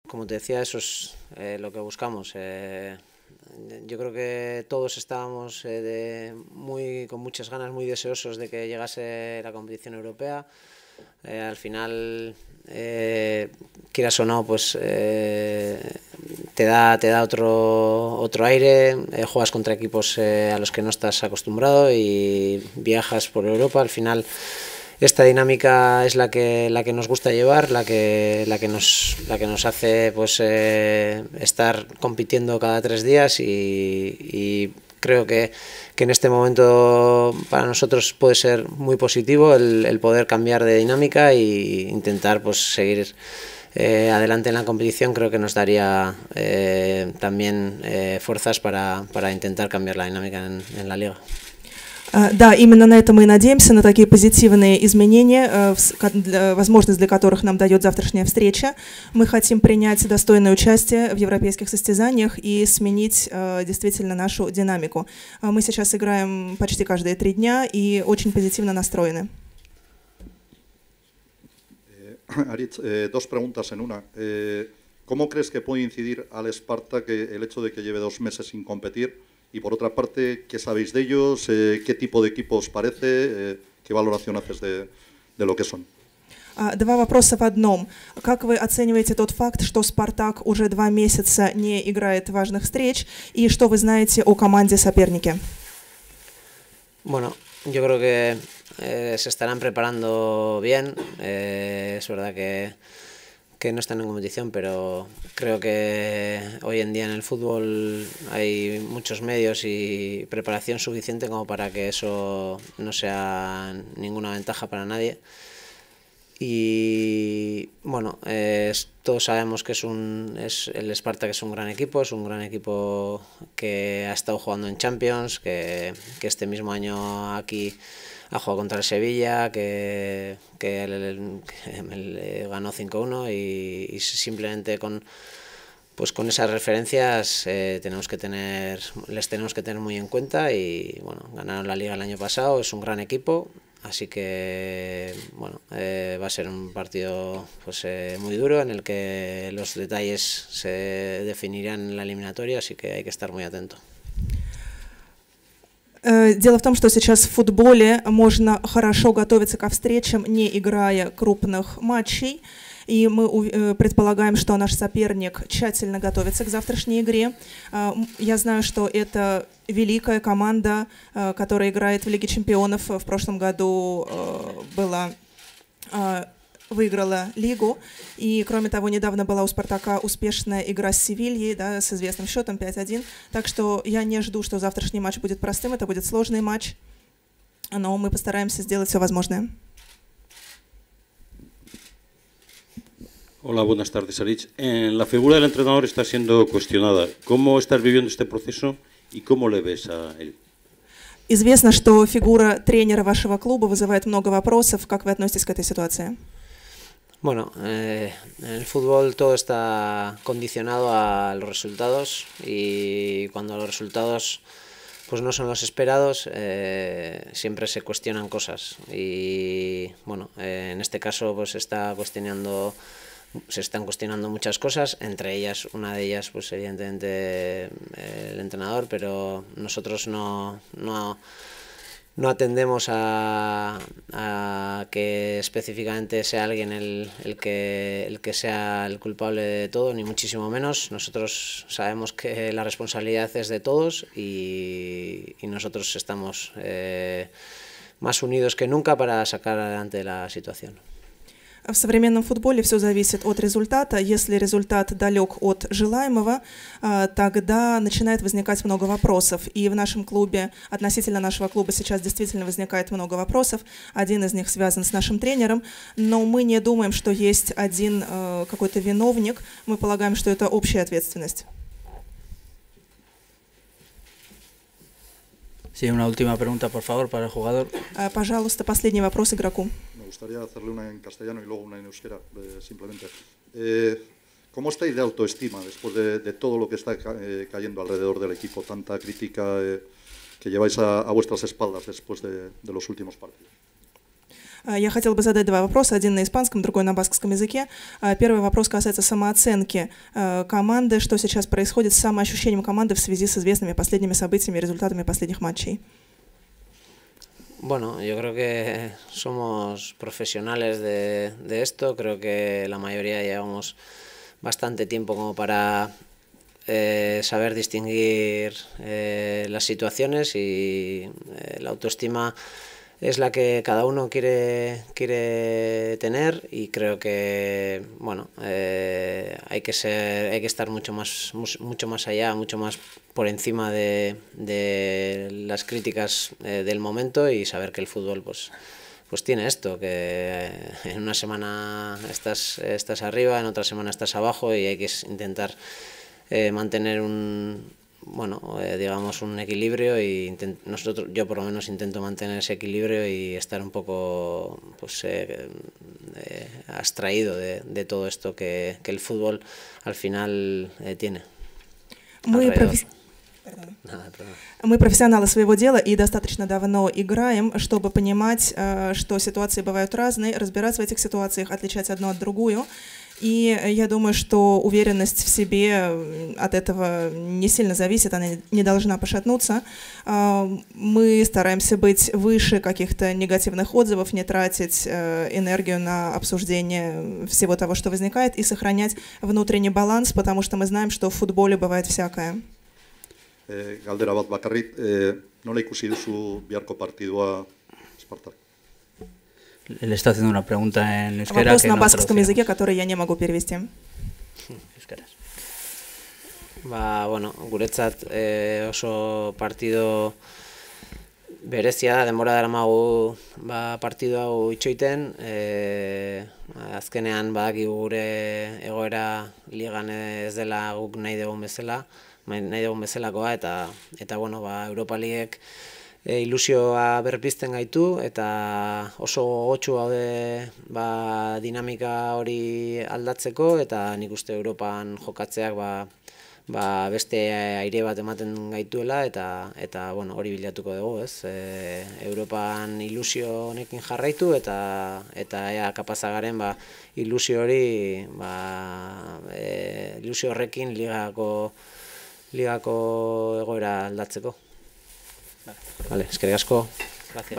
como te decía, eso es lo que buscamos. Yo creo que todos estábamos con muchas ganas, muy deseosos de que llegase la competición europea. Al final, quieras o no, pues te da otro aire, juegas contra equipos a los que no estás acostumbrado y viajas por Europa. Al final, esta dinámica es la que nos gusta llevar, la que nos hace pues estar compitiendo cada 3 días y creo que en este momento para nosotros puede ser muy positivo el poder cambiar de dinámica e intentar pues seguir adelante en la competición. Creo que nos daría también fuerzas para intentar cambiar la dinámica en la liga. Да, именно на это мы и надеемся, на такие позитивные изменения, возможность для которых нам дает завтрашняя встреча. Мы хотим принять достойное участие в европейских состязаниях и сменить действительно нашу динамику. Мы сейчас играем почти каждые 3 дня и очень позитивно настроены. Aritz, 2 preguntas en una. ¿Cómo crees que puede incidir al Spartak el hecho de que lleve 2 meses sin competir? Y por otra parte, ¿qué sabéis de ellos? ¿Qué tipo de equipo os parece? ¿Qué valoración haces de lo que son? 2 вопроса в одном. Как вы оцениваете тот факт, что «Спартак» уже 2 месяца не играет важных встреч? И что вы знаете о команде соперника? Bueno, yo creo que se estarán preparando bien. Es verdad que no están en competición, pero creo que hoy en día en el fútbol hay muchos medios y preparación suficiente como para que eso no sea ninguna ventaja para nadie. Y bueno, todos sabemos que el Spartak es un gran equipo que ha estado jugando en Champions, que este mismo año aquí ha jugado contra el Sevilla, que ganó 5-1 y simplemente con esas referencias les tenemos que tener muy en cuenta. Y bueno, ganaron la Liga el año pasado, es un gran equipo, así que bueno, va a ser un partido pues muy duro en el que los detalles se definirán en la eliminatoria, así que hay que estar muy atento. Дело в том, что сейчас в футболе можно хорошо готовиться ко встречам, не играя крупных матчей. И мы предполагаем, что наш соперник тщательно готовится к завтрашней игре. Я знаю, что это великая команда, которая играет в Лиге чемпионов. В прошлом году выиграла лигу. И, кроме того, недавно была у «Спартака» успешная игра с Севильей, да, с известным счетом 5-1. Так что я не жду, что завтрашний матч будет простым. Это будет сложный матч. Но мы постараемся сделать все возможное. Hola, buenas tardes, Aritz. La figura del entrenador está siendo cuestionada. ¿Cómo estás viviendo este proceso y cómo le ves a él? Известно, что фигура тренера вашего клуба вызывает много вопросов. Как вы относитесь к этой ситуации? Bueno, en el fútbol todo está condicionado a los resultados y cuando los resultados pues no son los esperados, siempre se cuestionan cosas y bueno, en este caso pues se están cuestionando muchas cosas, entre ellas, una de ellas pues evidentemente el entrenador, pero nosotros no atendemos a que específicamente sea alguien el que sea el culpable de todo, ni muchísimo menos. Nosotros sabemos que la responsabilidad es de todos y nosotros estamos más unidos que nunca para sacar adelante la situación. В современном футболе все зависит от результата. Если результат далек от желаемого, тогда начинает возникать много вопросов. И в нашем клубе, относительно нашего клуба сейчас действительно возникает много вопросов. Один из них связан с нашим тренером, но мы не думаем, что есть один какой-то виновник. Мы полагаем, что это общая ответственность. Sí, una última pregunta, por favor, para el jugador. Пожалуйста, последний вопрос игроку. Me gustaría hacerle una en castellano y luego una en euskera, simplemente. ¿Cómo estáis de autoestima después de todo lo que está cayendo alrededor del equipo? Tanta crítica que lleváis a vuestras espaldas después de los últimos partidos. Я хотела бы задать два вопроса, один на испанском, другой на баскском языке. Первый вопрос касается самооценки команды. Что сейчас происходит с самоощущением команды в связи с известными последними событиями и результатами последних матчей? Bueno, yo creo que somos profesionales de esto, creo que la mayoría llevamos bastante tiempo como para saber distinguir las situaciones y la autoestima es la que cada uno quiere tener y creo que bueno hay que estar mucho más allá, mucho más por encima de las críticas del momento y saber que el fútbol pues tiene esto, que en una semana estás arriba, en otra semana estás abajo y hay que intentar mantener digamos un equilibrio y yo por lo menos intento mantener ese equilibrio y estar un poco pues abstraído de todo esto que el fútbol al final tiene. Мы профессионалы своего дела и достаточно давно играем, чтобы понимать, что ситуации бывают разные, разбираться в этих ситуациях, отличать одну от другую. И я думаю, что уверенность в себе от этого не сильно зависит, она не должна пошатнуться. Мы стараемся быть выше каких-то негативных отзывов, не тратить энергию на обсуждение всего того, что возникает, и сохранять внутренний баланс, потому что мы знаем, что в футболе бывает всякое. Galdera bat bakarrik, nola ikusi duzu biharko partidua Spartak? Le está haciendo una pregunta en euskera. Вопрос на баскском языке, который я не могу перевести. Bueno, guretzat oso partido berezia da, denbora daramagu partido hau itxoiten, azkenean badakigu gure egoera ligan ez dela guk nahi dugun bezalakoa eta bueno, Europa Ligek ilusioa berpizten gaitu eta oso gogotsu gaude dinamika hori aldatzeko eta nik uste Europan jokatzeak beste aire bat ematen gaituela eta bueno, hori bilatuko dugu, ez? Europan ilusio honekin jarraitu eta ea kapaza garen ilusio hori ilusio horrekin ligako egoera aldatzeko. Vale, eskerrik asko. Gracias.